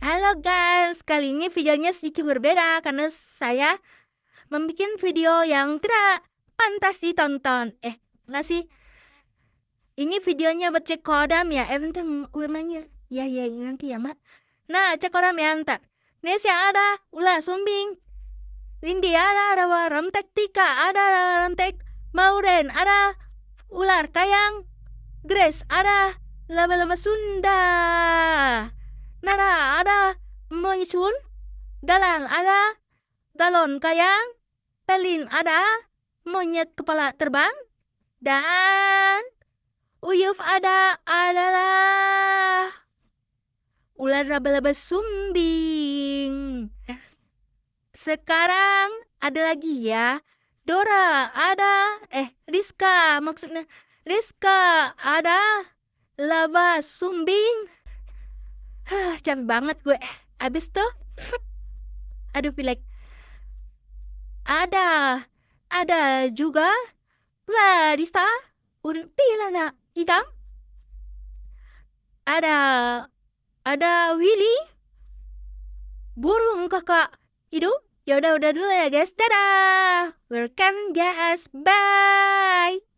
Halo guys, kali ini videonya sedikit berbeda karena saya membuat video yang tidak pantas ditonton. Nggak sih? Ini videonya buat cek kodam ya. Bentar, ulamanya. Ya, nanti ya, Mak. Nah, cek kodam ya, ntar. Nesya ada, ulah sumbing. Lindy ada rontek Tika, ada rontek Mauren, ada ular kayang. Grace ada, lama-lama Sunda. Nara ada, Moisun. Galang ada, galon kayang. Pelin ada, monyet kepala terbang. Dan Uyuf adalah ular laba-laba sumbing. Sekarang ada lagi ya. Dora ada, Rizka maksudnya. Rizka ada laba sumbing. Capek banget gue. Abis tuh, aduh pilek. Ada juga Ladista Pilana hitam. Ada Willy burung kakak hidup. Ya udah dulu ya guys. Dadah. Welcome guys. Bye.